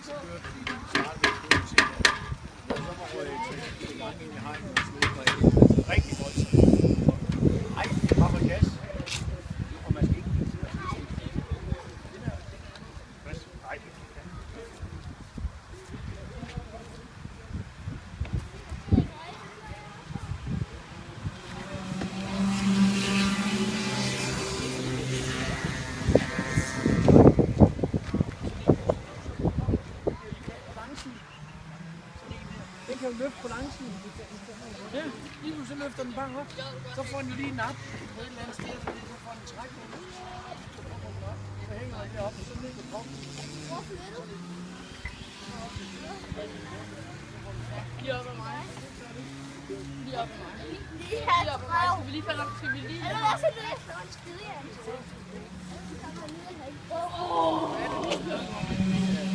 så kørte de startede med at se det. Og så var jeg til langt ind i hegnet og slog mig rigtig voldsomt. Ej, det var med gas. Og man skal ikke blive til at sige det. Nej, det kan jeg. Den kan jo løfte på langsiden. Ja, lige nu så løfter den bare op. Så får den jo lige en nap på et eller andet sted, så får den træk på den. Så hænger den deroppe, og så ned på kroppen. Hvor flytter? Lige op ad mig. Lige op ad mig. Lige Lige op ad mig. Skal vi lige falde op? Skal vi lige? Eller hvad så nu, jeg slår en skide, Jan? Så kommer jeg ned og